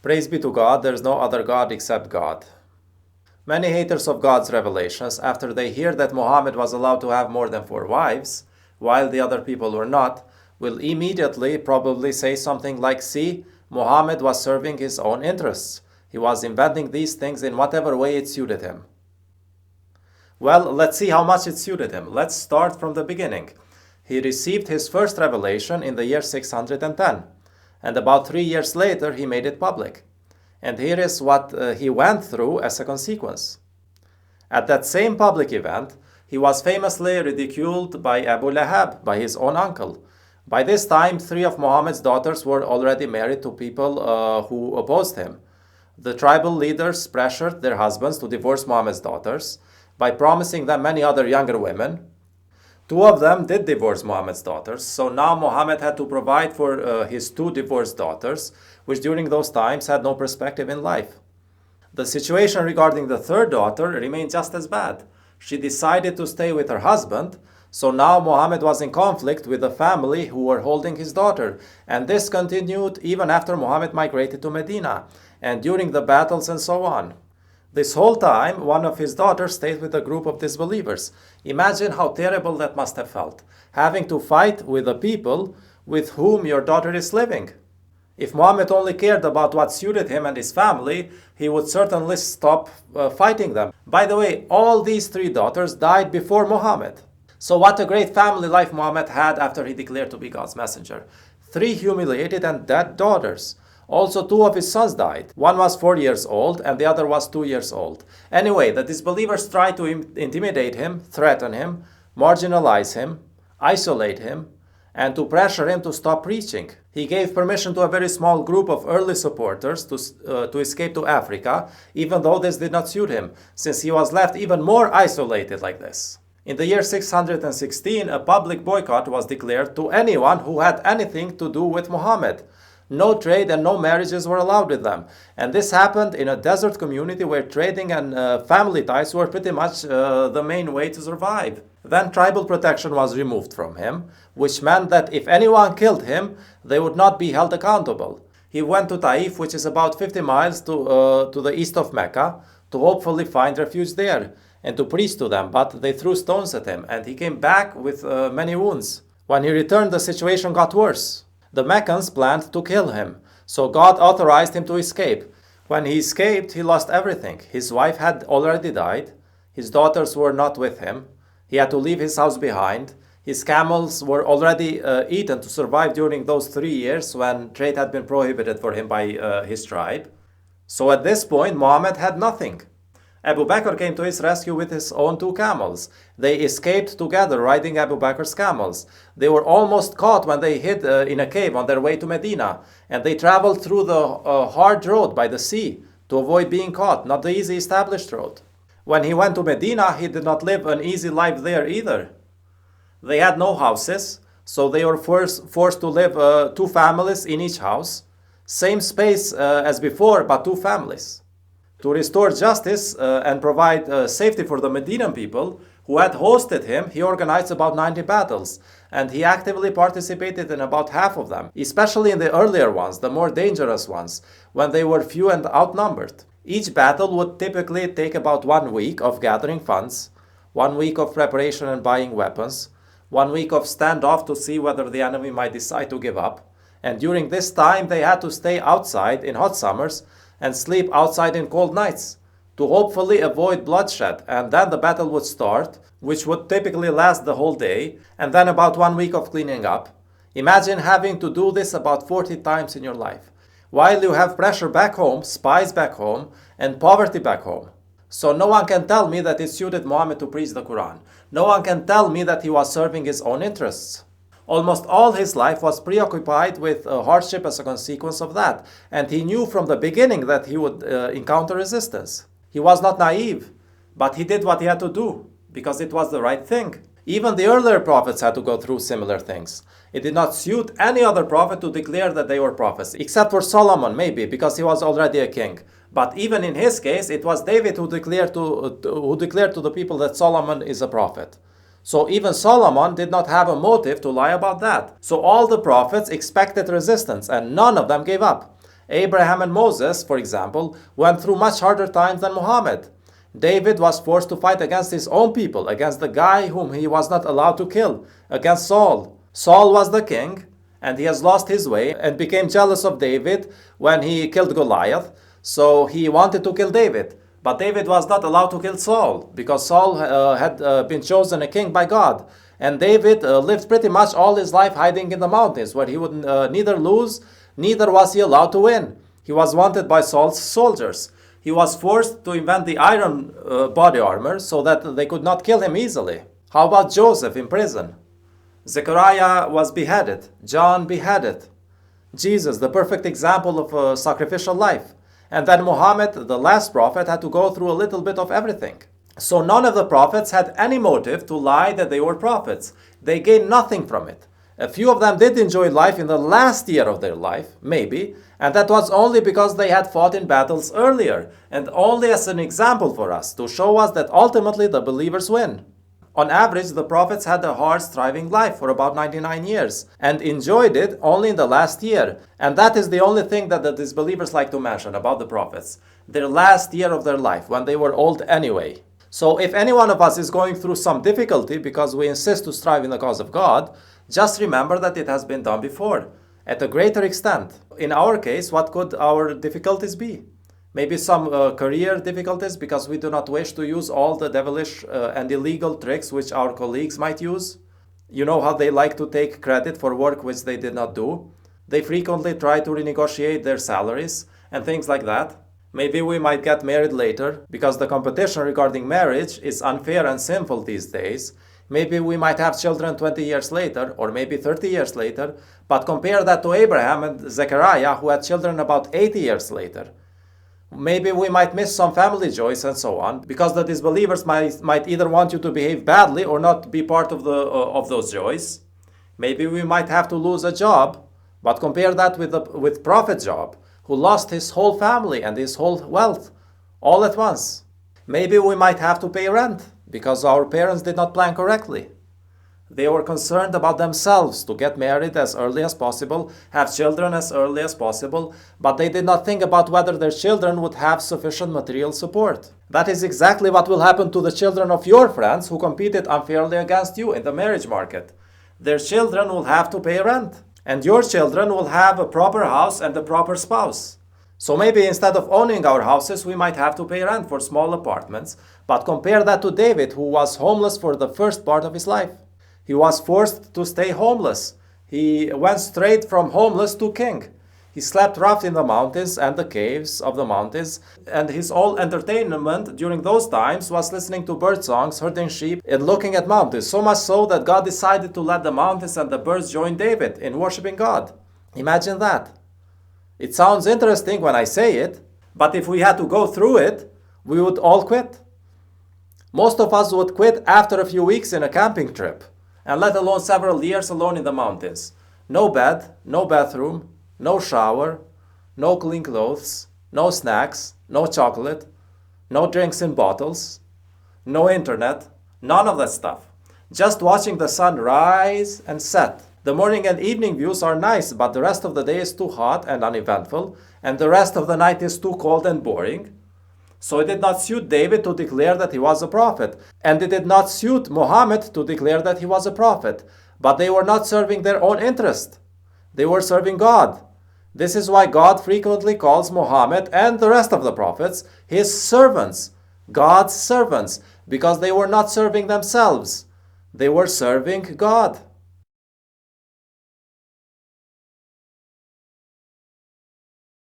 Praise be to God, there is no other God except God. Many haters of God's revelations, after they hear that Muhammad was allowed to have more than 4 wives, while the other people were not, will immediately probably say something like, see, Muhammad was serving his own interests. He was inventing these things in whatever way it suited him. Well, let's see how much it suited him. Let's start from the beginning. He received his first revelation in the year 610, and about 3 years later he made it public. And here is what he went through as a consequence. At that same public event, he was famously ridiculed by Abu Lahab, by his own uncle. By this time, 3 of Muhammad's daughters were already married to people who opposed him. The tribal leaders pressured their husbands to divorce Muhammad's daughters by promising them many other younger women. 2 of them did divorce Muhammad's daughters, so now Muhammad had to provide for his 2 divorced daughters, which during those times had no perspective in life. The situation regarding the 3rd daughter remained just as bad. She decided to stay with her husband, so now Muhammad was in conflict with the family who were holding his daughter, and this continued even after Muhammad migrated to Medina, and during the battles and so on. This whole time, one of his daughters stayed with a group of disbelievers. Imagine how terrible that must have felt, having to fight with the people with whom your daughter is living. If Muhammad only cared about what suited him and his family, he would certainly stop fighting them. By the way, all these 3 daughters died before Muhammad. So what a great family life Muhammad had after he declared to be God's messenger. 3 humiliated and dead daughters. Also, 2 of his sons died. One was 4 years old and the other was 2 years old. Anyway, the disbelievers tried to intimidate him, threaten him, marginalize him, isolate him, and to pressure him to stop preaching. He gave permission to a very small group of early supporters to escape to Africa, even though this did not suit him, since he was left even more isolated like this. In the year 616, a public boycott was declared to anyone who had anything to do with Muhammad. No trade and no marriages were allowed with them. And this happened in a desert community where trading and family ties were pretty much the main way to survive. Then tribal protection was removed from him, which meant that if anyone killed him, they would not be held accountable. He went to Taif, which is about 50 miles to the east of Mecca, to hopefully find refuge there and to preach to them, but they threw stones at him and he came back with many wounds. When he returned, the situation got worse. The Meccans planned to kill him, so God authorized him to escape. When he escaped, he lost everything. His wife had already died. His daughters were not with him. He had to leave his house behind. His camels were already eaten to survive during those 3 years when trade had been prohibited for him by his tribe. So at this point, Muhammad had nothing. Abu Bakr came to his rescue with his own 2 camels. They escaped together riding Abu Bakr's camels. They were almost caught when they hid in a cave on their way to Medina, and they traveled through the hard road by the sea to avoid being caught, not the easy established road. When he went to Medina, he did not live an easy life there either. They had no houses, so they were forced to live 2 families in each house. Same space as before, but 2 families. To restore justice and provide safety for the Medinan people who had hosted him, he organized about 90 battles, and he actively participated in about half of them, especially in the earlier ones, the more dangerous ones, when they were few and outnumbered. Each battle would typically take about 1 week of gathering funds, 1 week of preparation and buying weapons, 1 week of standoff to see whether the enemy might decide to give up, and during this time they had to stay outside in hot summers and sleep outside in cold nights to hopefully avoid bloodshed, and then the battle would start, which would typically last the whole day, and then about 1 week of cleaning up. Imagine having to do this about 40 times in your life, while you have pressure back home, spies back home, and poverty back home. So no one can tell me that it suited Muhammad to preach the Quran. No one can tell me that he was serving his own interests. Almost all his life was preoccupied with hardship as a consequence of that, and he knew from the beginning that he would encounter resistance. He was not naive, but he did what he had to do, because it was the right thing. Even the earlier prophets had to go through similar things. It did not suit any other prophet to declare that they were prophets, except for Solomon maybe, because he was already a king. But even in his case, it was David who declared to the people that Solomon is a prophet. So even Solomon did not have a motive to lie about that. So all the prophets expected resistance, and none of them gave up. Abraham and Moses, for example, went through much harder times than Muhammad. David was forced to fight against his own people, against the guy whom he was not allowed to kill, against Saul. Saul was the king, and he has lost his way and became jealous of David when he killed Goliath. So he wanted to kill David. But David was not allowed to kill Saul because Saul had been chosen a king by God. And David lived pretty much all his life hiding in the mountains where he would neither lose, neither was he allowed to win. He was wanted by Saul's soldiers. He was forced to invent the iron body armor so that they could not kill him easily. How about Joseph in prison? Zechariah was beheaded. John beheaded. Jesus, the perfect example of a sacrificial life. And then Muhammad, the last prophet, had to go through a little bit of everything. So none of the prophets had any motive to lie that they were prophets. They gained nothing from it. A few of them did enjoy life in the last year of their life, maybe, and that was only because they had fought in battles earlier, and only as an example for us, to show us that ultimately the believers win. On average, the prophets had a hard, striving life for about 99 years, and enjoyed it only in the last year. And that is the only thing that the disbelievers like to mention about the prophets. Their last year of their life, when they were old anyway. So if any one of us is going through some difficulty because we insist to strive in the cause of God, just remember that it has been done before, at a greater extent. In our case, what could our difficulties be? Maybe some career difficulties because we do not wish to use all the devilish and illegal tricks which our colleagues might use. You know how they like to take credit for work which they did not do. They frequently try to renegotiate their salaries and things like that. Maybe we might get married later because the competition regarding marriage is unfair and sinful these days. Maybe we might have children 20 years later or maybe 30 years later, but compare that to Abraham and Zechariah who had children about 80 years later. Maybe we might miss some family joys and so on because the disbelievers might either want you to behave badly or not be part of those joys. Maybe we might have to lose a job, but compare that with Prophet Job, who lost his whole family and his whole wealth all at once. Maybe we might have to pay rent because our parents did not plan correctly. They were concerned about themselves to get married as early as possible, have children as early as possible, but they did not think about whether their children would have sufficient material support. That is exactly what will happen to the children of your friends who competed unfairly against you in the marriage market. Their children will have to pay rent, and your children will have a proper house and a proper spouse. So maybe instead of owning our houses, we might have to pay rent for small apartments, but compare that to David, who was homeless for the first part of his life. He was forced to stay homeless. He went straight from homeless to king. He slept rough in the mountains and the caves of the mountains, and his whole entertainment during those times was listening to bird songs, herding sheep, and looking at mountains, so much so that God decided to let the mountains and the birds join David in worshiping God. Imagine that. It sounds interesting when I say it, but if we had to go through it, we would all quit. Most of us would quit after a few weeks in a camping trip, and let alone several years alone in the mountains. No bed, no bathroom, no shower, no clean clothes, no snacks, no chocolate, no drinks in bottles, no internet, none of that stuff. Just watching the sun rise and set. The morning and evening views are nice, but the rest of the day is too hot and uneventful, and the rest of the night is too cold and boring. So it did not suit David to declare that he was a prophet, and it did not suit Muhammad to declare that he was a prophet. But they were not serving their own interest. They were serving God. This is why God frequently calls Muhammad and the rest of the prophets his servants, God's servants, because they were not serving themselves. They were serving God.